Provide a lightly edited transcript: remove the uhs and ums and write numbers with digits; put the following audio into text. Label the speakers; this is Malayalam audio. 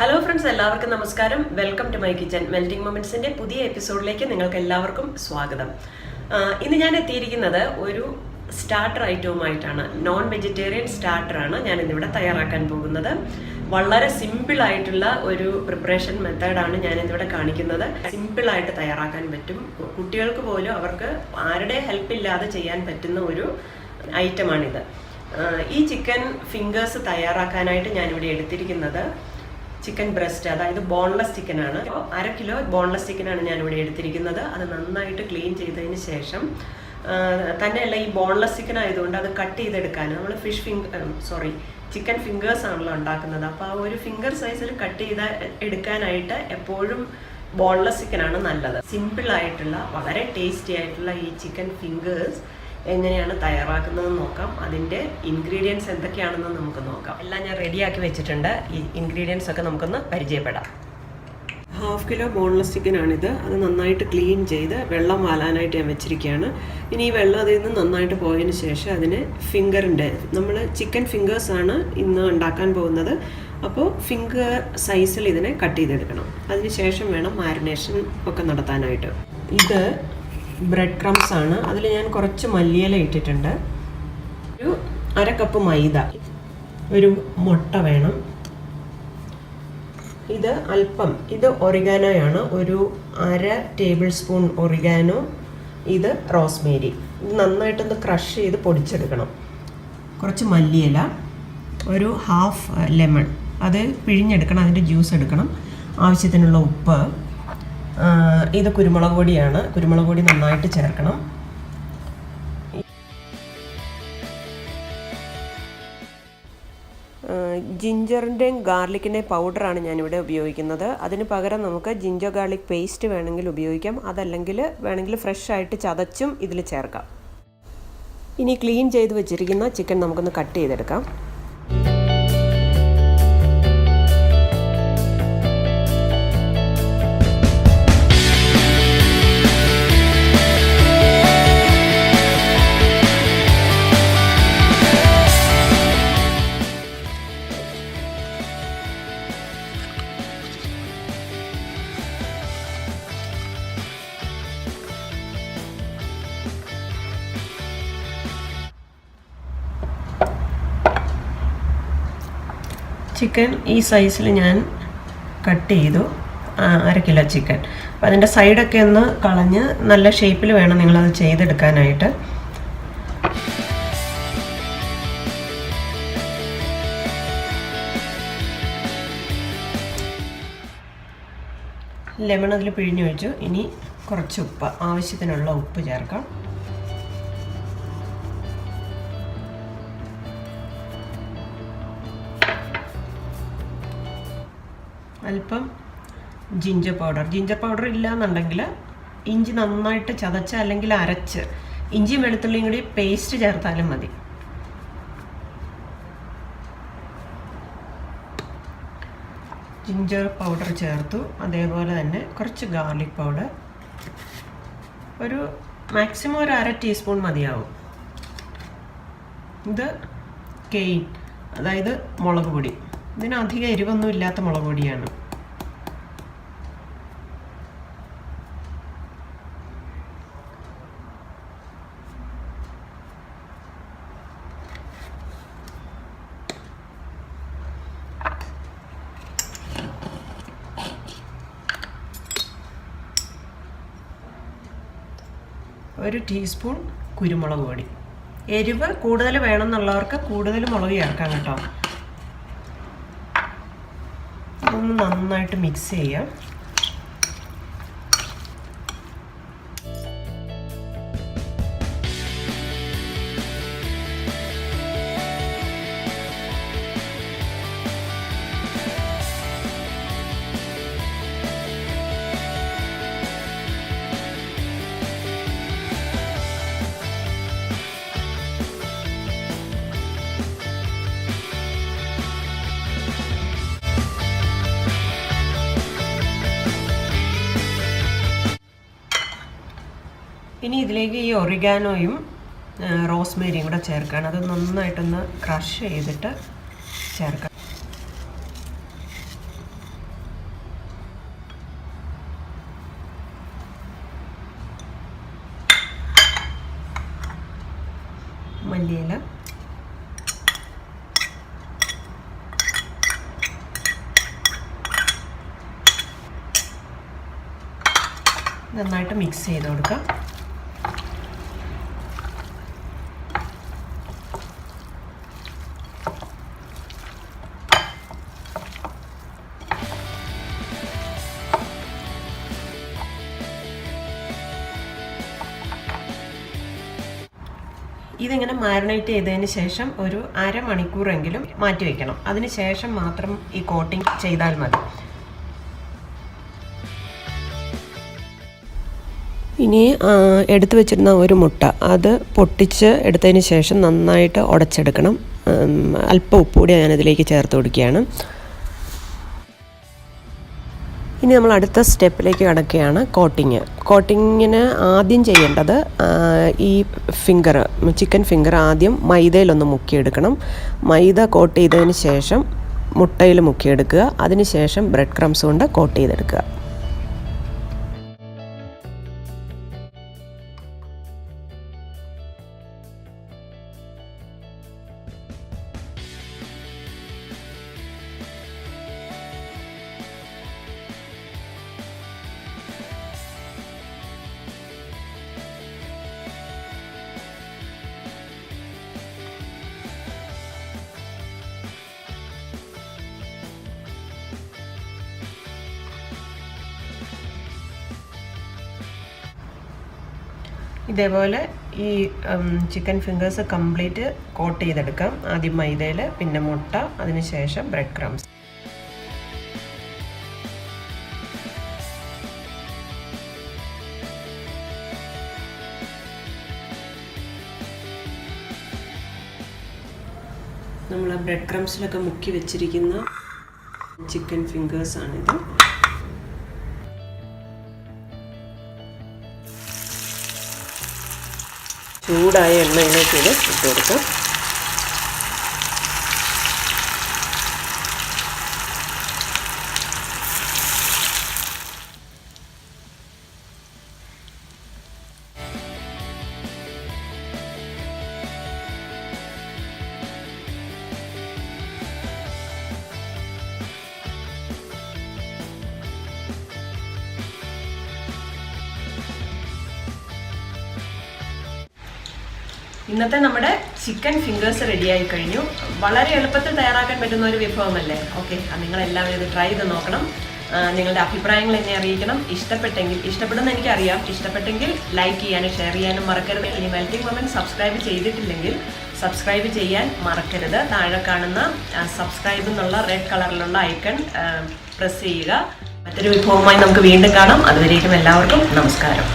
Speaker 1: ഹലോ ഫ്രണ്ട്സ്, എല്ലാവർക്കും നമസ്കാരം. Welcome to my kitchen. Melting മൊമെന്റ്സിന്റെ പുതിയ എപ്പിസോഡിലേക്ക് നിങ്ങൾക്ക് എല്ലാവർക്കും സ്വാഗതം. ഇന്ന് ഞാൻ എത്തിയിരിക്കുന്നത് ഒരു സ്റ്റാർട്ടർ ഐറ്റവുമായിട്ടാണ്. നോൺ വെജിറ്റേറിയൻ സ്റ്റാർട്ടറാണ് ഞാൻ ഇന്നിവിടെ തയ്യാറാക്കാൻ പോകുന്നത്. വളരെ സിമ്പിൾ ആയിട്ടുള്ള ഒരു പ്രിപ്പറേഷൻ മെത്തേഡാണ് ഞാൻ ഇന്നിവിടെ കാണിക്കുന്നത്. സിമ്പിളായിട്ട് തയ്യാറാക്കാൻ പറ്റും. കുട്ടികൾക്ക് പോലും അവർക്ക് ആരുടെ ഹെൽപ്പില്ലാതെ ചെയ്യാൻ പറ്റുന്ന ഒരു ഐറ്റമാണിത്. ഈ ചിക്കൻ ഫിംഗേഴ്സ് തയ്യാറാക്കാനായിട്ട് ഞാനിവിടെ എടുത്തിരിക്കുന്നത് ചിക്കൻ ബ്രസ്റ്റ്, അതായത് ബോൺലെസ് ചിക്കനാണ്. 1/2 കിലോ ബോൺലെസ് ചിക്കനാണ് ഞാനിവിടെ എടുത്തിരിക്കുന്നത്. അത് നന്നായിട്ട് ക്ലീൻ ചെയ്തതിന് ശേഷം തന്നെയല്ല, ഈ ബോൺലെസ് ചിക്കൻ ആയതുകൊണ്ട് അത് കട്ട് ചെയ്തെടുക്കാൻ നമ്മൾ ചിക്കൻ ഫിംഗേഴ്സ് ആണല്ലോ ഉണ്ടാക്കുന്നത്. അപ്പോൾ ആ ഒരു ഫിംഗർ സൈസിൽ കട്ട് ചെയ്ത് എടുക്കാനായിട്ട് എപ്പോഴും ബോൺലെസ് ചിക്കനാണ് നല്ലത്. സിമ്പിളായിട്ടുള്ള വളരെ ടേസ്റ്റി ആയിട്ടുള്ള ഈ ചിക്കൻ ഫിംഗേഴ്സ് എങ്ങനെയാണ് തയ്യാറാക്കുന്നതെന്ന് നോക്കാം. അതിൻ്റെ ഇൻഗ്രീഡിയൻസ് എന്തൊക്കെയാണെന്ന് നമുക്ക് നോക്കാം. എല്ലാം ഞാൻ റെഡിയാക്കി വെച്ചിട്ടുണ്ട്. ഈ ഇൻഗ്രീഡിയൻസ് ഒക്കെ നമുക്കൊന്ന് പരിചയപ്പെടാം. 1/2 കിലോ ബോൺലെസ് ചിക്കനാണിത്. അത് നന്നായിട്ട് ക്ലീൻ ചെയ്ത് വെള്ളം വാലാനായിട്ട് ഞാൻ വെച്ചിരിക്കുകയാണ്. ഇനി ഈ വെള്ളം അതിൽ നിന്ന് നന്നായിട്ട് പോയതിന് ശേഷം അതിന് നമ്മൾ ചിക്കൻ ഫിംഗേഴ്സാണ് ഇന്ന് ഉണ്ടാക്കാൻ പോകുന്നത്. അപ്പോൾ ഫിംഗർ സൈസിൽ ഇതിനെ കട്ട് ചെയ്തെടുക്കണം. അതിന് ശേഷം വേണം മാരിനേഷൻ ഒക്കെ നടത്താനായിട്ട്. ഇത് ബ്രെഡ് ക്രംസ് ആണ്. അതിൽ ഞാൻ കുറച്ച് മല്ലിയില ഇട്ടിട്ടുണ്ട്. ഒരു 1/2 കപ്പ് മൈദ, ഒരു മുട്ട വേണം. ഇത് ഒറിഗാനോയാണ്. ഒരു 1/2 ടേബിൾ സ്പൂൺ ഒറിഗാനോ. ഇത് റോസ്മേരി. ഇത് നന്നായിട്ടൊന്ന് ക്രഷ് ചെയ്ത് പൊടിച്ചെടുക്കണം. കുറച്ച് മല്ലിയില, ഒരു 1/2 ലെമൺ, അത് പിഴിഞ്ഞെടുക്കണം, അതിൻ്റെ ജ്യൂസ് എടുക്കണം. ആവശ്യത്തിനുള്ള ഉപ്പ്. ഇത് കുരുമുളക് പൊടിയാണ്. കുരുമുളക് പൊടി നന്നായിട്ട് ചേർക്കണം. ജിഞ്ചറിൻ്റെയും ഗാർലിക്കിൻ്റെയും പൗഡറാണ് ഞാനിവിടെ ഉപയോഗിക്കുന്നത്. അതിന് പകരം നമുക്ക് ജിഞ്ചർ ഗാർലിക് പേസ്റ്റ് വേണമെങ്കിൽ ഉപയോഗിക്കാം. അതല്ലെങ്കിൽ വേണമെങ്കിൽ ഫ്രഷ് ആയിട്ട് ചതച്ചും ഇതിൽ ചേർക്കാം. ഇനി ക്ലീൻ ചെയ്ത് വെച്ചിരിക്കുന്ന ചിക്കൻ നമുക്കൊന്ന് കട്ട് ചെയ്തെടുക്കാം. ചിക്കൻ ഈ സൈസിൽ ഞാൻ കട്ട് ചെയ്തു. 1/2 കിലോ ചിക്കൻ. അപ്പോൾ അതിൻ്റെ സൈഡൊക്കെ ഒന്ന് കളഞ്ഞ് നല്ല ഷേപ്പിൽ വേണം നിങ്ങളത് ചെയ്തെടുക്കാനായിട്ട്. ലെമൺ അതിൽ പിഴിഞ്ഞ് വെച്ചു. ഇനി കുറച്ച് ഉപ്പ്, ആവശ്യത്തിനുള്ള ഉപ്പ് ചേർക്കാം. അല്പം ജിഞ്ചർ പൗഡർ ഇല്ല എന്നുണ്ടെങ്കിൽ ഇഞ്ചി നന്നായിട്ട് ചതച്ച് അല്ലെങ്കിൽ അരച്ച് ഇഞ്ചിയും വെളുത്തുള്ളിയും കൂടി പേസ്റ്റ് ചേർത്താലും മതി. ജിഞ്ചർ പൗഡർ ചേർത്തു. അതേപോലെ തന്നെ കുറച്ച് ഗാർലിക് പൗഡർ, ഒരു മാക്സിമം ഒരു 1/2 ടീസ്പൂൺ മതിയാവും. ഇത് കെയിൻ, അതായത് മുളക് പൊടി. ഇതിന് അധികം എരിവൊന്നും ഇല്ലാത്ത മുളക് പൊടിയാണ്. ഒരു ടീസ്പൂൺ കുരുമുളക് പൊടി. എരിവ് കൂടുതൽ വേണമെന്നുള്ളവർക്ക് കൂടുതൽ മുളക് ചേർക്കാം കേട്ടോ. ഒന്ന് നന്നായിട്ട് മിക്സ് ചെയ്യാം. ഇനി ഇതിലേക്ക് ഈ ഒറിഗാനോയും റോസ്മേരിയും കൂടെ ചേർക്കാൻ. അത് നന്നായിട്ടൊന്ന് ക്രഷ് ചെയ്തിട്ട് ചേർക്കാം. മല്ലിയില, നന്നായിട്ട് മിക്സ് ചെയ്ത് കൊടുക്കാം. ഇതിങ്ങനെ മാരിനേറ്റ് ചെയ്തതിന് ശേഷം ഒരു അരമണിക്കൂറെങ്കിലും മാറ്റി വയ്ക്കണം. അതിന് ശേഷം മാത്രം ഈ കോട്ടിംഗ് ചെയ്താൽ മതി. ഇനി എടുത്തു വെച്ചിരുന്ന ഒരു മുട്ട അത് പൊട്ടിച്ച് എടുത്തതിന് ശേഷം നന്നായിട്ട് ഉടച്ചെടുക്കണം. അല്പം ഉപ്പുകൂടി ഞാനതിലേക്ക് ചേർത്ത് കൊടുക്കുകയാണ്. ഇനി നമ്മൾ അടുത്ത സ്റ്റെപ്പിലേക്ക് കടക്കുകയാണ്, കോട്ടിങ്ങിന് ആദ്യം ചെയ്യേണ്ടത് ഈ ചിക്കൻ ഫിംഗർ ആദ്യം മൈദയിലൊന്ന് മുക്കിയെടുക്കണം. മൈദ കോട്ട് ചെയ്തതിന് ശേഷം മുട്ടയിൽ മുക്കിയെടുക്കുക. അതിന് ശേഷം ബ്രെഡ് ക്രംസ് കൊണ്ട് കോട്ട് ചെയ്തെടുക്കുക. ഇതേപോലെ ഈ ചിക്കൻ ഫിംഗേഴ്സ് കംപ്ലീറ്റ് കോട്ട് ചെയ്തെടുക്കാം. ആദ്യം മൈദയിൽ, പിന്നെ മുട്ട, അതിന് ശേഷം ബ്രെഡ് ക്രംസ്. നമ്മൾ ബ്രെഡ് ക്രംസിലൊക്കെ മുക്കി വെച്ചിരിക്കുന്ന ചിക്കൻ ഫിംഗേഴ്സാണിത്. ചൂടായ എണ്ണയിലേക്ക് ഇത് ഇട്ട് കൊടുക്കാം. ഇന്നത്തെ നമ്മുടെ ചിക്കൻ ഫിംഗേഴ്സ് റെഡിയായി കഴിഞ്ഞു. വളരെ എളുപ്പത്തിൽ തയ്യാറാക്കാൻ പറ്റുന്ന ഒരു വിഭവമല്ലേ? ഓക്കെ, നിങ്ങളെല്ലാവരും ഇത് ട്രൈ ചെയ്ത് നോക്കണം. നിങ്ങളുടെ അഭിപ്രായങ്ങൾ എന്നെ അറിയിക്കണം. ഇഷ്ടപ്പെടുന്ന എനിക്കറിയാം. ഇഷ്ടപ്പെട്ടെങ്കിൽ ലൈക്ക് ചെയ്യാനും ഷെയർ ചെയ്യാനും മറക്കരുത്. ഇനി മെൽറ്റിംഗ് മൊമെന്റ് സബ്സ്ക്രൈബ് ചെയ്തിട്ടില്ലെങ്കിൽ സബ്സ്ക്രൈബ് ചെയ്യാൻ മറക്കരുത്. താഴെ കാണുന്ന സബ്സ്ക്രൈബ് എന്നുള്ള റെഡ് കളറിലുള്ള ഐക്കൺ പ്രസ് ചെയ്യുക. മറ്റൊരു വിഭവവുമായി നമുക്ക് വീണ്ടും കാണാം. അതുവരേക്കും എല്ലാവർക്കും നമസ്കാരം.